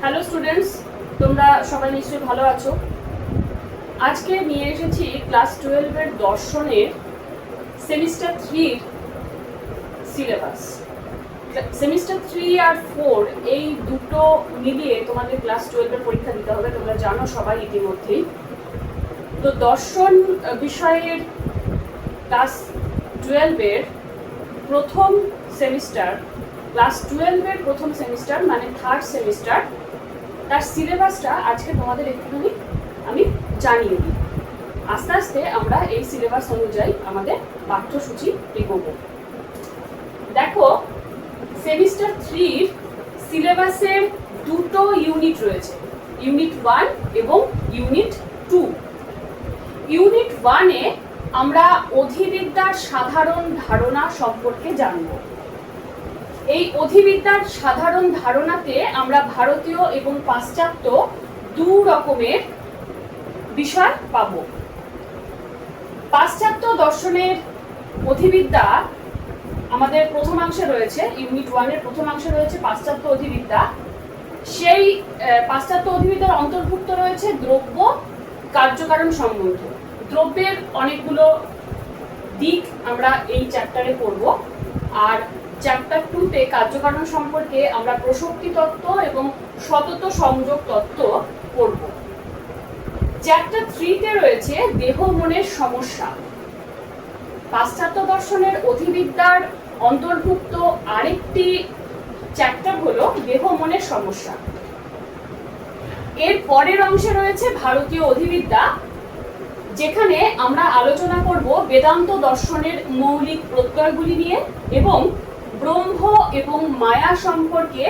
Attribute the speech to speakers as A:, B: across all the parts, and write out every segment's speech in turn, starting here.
A: Hello students, তোমরা সবাই নিশ্চয়ই ভালো আছো। আজকে নিয়ে এসেছি ক্লাস 12-এর দর্শনের সেমিস্টার 3 সিলেবাস। সেমিস্টার 3 আর 4 এই দুটো মিলিয়ে তোমাদের ক্লাস 12-এর পরীক্ষা দিতে হবে, তোমরা জানো সবাই ইতিমধ্যেই। তো দর্শন বিষয়ের ক্লাস 12-এর প্রথম সেমিস্টার, ক্লাস 12-এর প্রথম সেমিস্টার মানে থার্ড সেমিস্টার, তার সিলেবাসটা আজকে তোমাদের একটুখানি আমি জানিয়ে দিই। আস্তে আস্তে আমরা এই সিলেবাস অনুযায়ী আমাদের পাঠ্যসূচি এগোবো। দেখো, সেমিস্টার 3-র সিলেবাসের দুটো ইউনিট রয়েছে, ইউনিট 1 এবং ইউনিট 2। ইউনিট 1-এ আমরা অধিবিদ্যার সাধারণ ধারণা সম্পর্কে জানব। এই অধিবিদ্যার সাধারণ ধারণাতে আমরা ভারতীয় এবং পাশ্চাত্য দু রকমের বিষয় পাব। পাশ্চাত্য দর্শনের অধিবিদ্যা আমাদের প্রথমাংশে রয়েছে, ইউনিট 1-এর প্রথমাংশে রয়েছে পাশ্চাত্য অধিবিদ্যা। সেই পাশ্চাত্য অধিবিদ্যার অন্তর্ভুক্ত রয়েছে দ্রব্য কার্যকারণ সম্বন্ধ। দ্রব্যের অনেকগুলো দিক আমরা এই চ্যাপ্টারে পড়ব, আর চ্যাপ্টার 2-তে কার্যকারণ সম্পর্কে আমরা প্রসক্তি তত্ত্ব এবং সতত সংযোগ তত্ত্ব পড়ব। চ্যাপ্টার 3-তে রয়েছে দেহ মনের সমস্যা। পাশ্চাত্য দর্শনের অধিবিদ্যার অন্তর্ভুক্ত আরেকটি চ্যাপ্টার হলো দেহ মনের সমস্যা। এর পরের অংশে রয়েছে ভারতীয় অধিবিদ্যা, যেখানে আমরা আলোচনা করব বেদান্ত দর্শনের মৌলিক প্রত্যয়গুলি নিয়ে এবং ব্রহ্ম এবং মায়া সম্পর্কে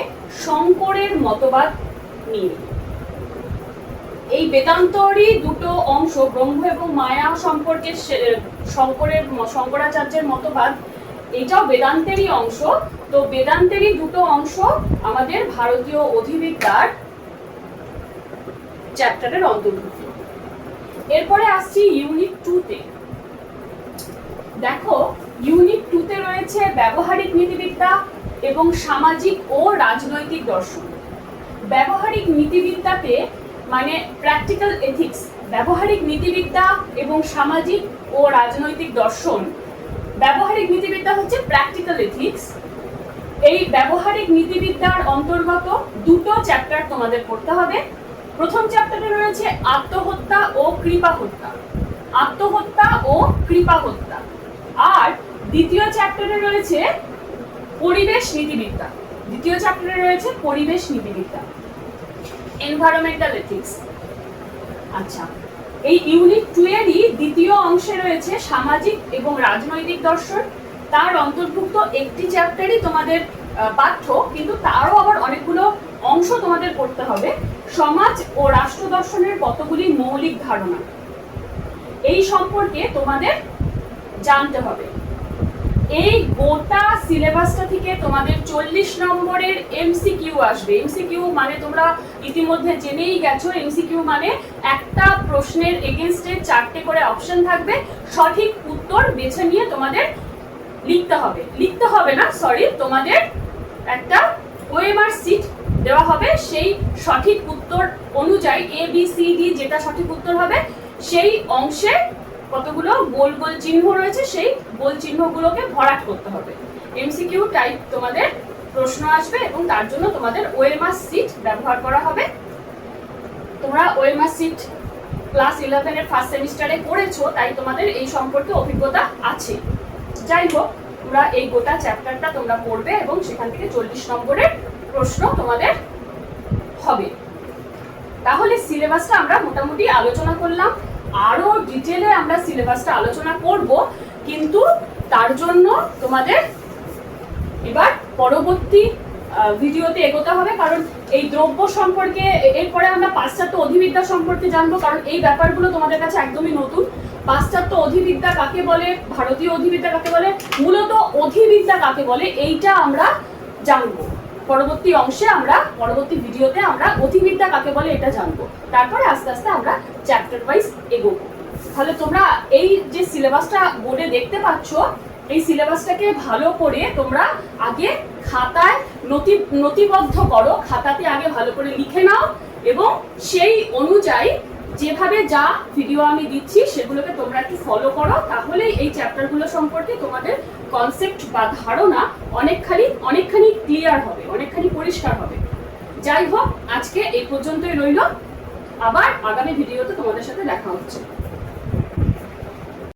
A: শঙ্করের মতবাদ নিয়ে। এই বেদান্তরই দুটো অংশ, ব্রহ্ম এবং মায়া সম্পর্কে শঙ্করাচার্যের মতবাদ, এটাও বেদান্তেরই অংশ। তো বেদান্তেরই দুটো অংশ আমাদের ভারতীয় অধিবিদ্যার চ্যাপ্টারের অন্তর্ভুক্ত। এরপরে আসছি ইউনিট 2-তে। দেখো, ইউনিট 2-তে রয়েছে ব্যবহারিক নীতিবিদ্যা এবং সামাজিক ও রাজনৈতিক দর্শন। ব্যবহারিক নীতিবিদ্যাতে মানে প্র্যাকটিক্যাল এথিক্স, ব্যবহারিক নীতিবিদ্যা এবং সামাজিক ও রাজনৈতিক দর্শন। ব্যবহারিক নীতিবিদ্যা হচ্ছে প্র্যাকটিক্যাল এথিক্স। এই ব্যবহারিক নীতিবিদ্যার অন্তর্গত দুটো চ্যাপ্টার তোমাদের পড়তে হবে। প্রথম চ্যাপ্টারে রয়েছে আত্মহত্যা ও কৃপা হত্যা, আত্মহত্যা ও কৃপা হত্যা। আর দ্বিতীয় চ্যাপ্টারে রয়েছে পরিবেশ নীতিবিদ্যা, দ্বিতীয় চ্যাপ্টারে রয়েছে পরিবেশ নীতিবিদ্যা, এনভায়রনমেন্টাল এথিক্স। আচ্ছা, এই ইউনিট 2-এরই দ্বিতীয় অংশে রয়েছে সামাজিক এবং রাজনৈতিক দর্শন। তার অন্তর্ভুক্ত একটি চ্যাপ্টারই তোমাদের পাঠ্য, কিন্তু তারও আবার অনেকগুলো অংশ তোমাদের পড়তে হবে। সমাজ ও রাষ্ট্র দর্শনের কতগুলি মৌলিক ধারণা, এই সম্পর্কে তোমাদের জানতে হবে। এই গোটা সিলেবাসটা থেকে তোমাদের 40 নম্বরের এমসিকিউ আসবে। এমসিকিউ মানে তোমরা ইতিমধ্যে জেনেই গেছো, এমসিকিউ মানে একটা প্রশ্নের এগেইনস্টে 4টে করে অপশন থাকবে, সঠিক উত্তর বেছে নিয়ে তোমাদের লিখতে হবে না, তোমাদের একটা ওএমআর সিট দেওয়া হবে। সেই সঠিক উত্তর অনুযায়ী ABCD যেটা সঠিক উত্তর হবে, সেই অংশে কতগুলো গোল গোল চিহ্ন রয়েছে, সেই গোল চিহ্নগুলোকে ভরাট করতে হবে। এমসিকিউ টাইপ তোমাদের প্রশ্ন আসবে এবং তার জন্য তোমাদের ওএমআর সিট ব্যবহার করা হবে। তোমরা ওএমআর সিট ক্লাস 11-এর ফার্স্ট সেমিস্টারে করেছো, তাই তোমাদের এই সম্পর্কে অভিজ্ঞতা আছে। যাই হোক, তোমরা এই গোটা চ্যাপ্টারটা তোমরা পড়বে এবং সেখান থেকে 40 নম্বরের প্রশ্ন তোমাদের হবে। তাহলে সিলেবাসটা আমরা মোটামুটি আলোচনা করলাম, আরো ডিটেলে আমরা সিলেবাসটা আলোচনা করব, কিন্তু তার জন্য তোমাদের এবার পরবর্তী ভিডিওতে এগোতে হবে, কারণ এই দ্রব্য সম্পর্কে এরপরে আমরা পাশ্চাত্য অধিবিদ্যা সম্পর্কে জানবো, কারণ এই ব্যাপারগুলো তোমাদের কাছে একদমই নতুন। পাশ্চাত্য অধিবিদ্যা কাকে বলে, ভারতীয় অধিবিদ্যা কাকে বলে, মূলত অধিবিদ্যা কাকে বলে, এইটা আমরা জানবো পরবর্তী অংশে। আমরা পরবর্তী ভিডিওতে আমরা অধিবিদ্যা কাকে বলে এটা জানবো, তারপরে আস্তে আস্তে আমরা চ্যাপ্টার ওয়াইজ এগোবো। তাহলে তোমরা এই যে সিলেবাসটা বোর্ডে দেখতে পাচ্ছ, এই সিলেবাসটাকে ভালো করে তোমরা আগে খাতায় নথিবদ্ধ করো, খাতাতে আগে ভালো করে লিখে নাও এবং সেই অনুযায়ী যেভাবে যা ভিডিও আমি দিচ্ছি সেগুলোকে তোমরা একটু ফলো করো, তাহলেই এই চ্যাপ্টারগুলো সম্পর্কে তোমাদের কনসেপ্ট বা ধারণা অনেকখানি ক্লিয়ার হবে, অনেকখানি পরিষ্কার হবে। যাই হোক, আজকে এই পর্যন্তই রইল, আবার আগামী ভিডিওতে তোমাদের সাথে দেখা হচ্ছে।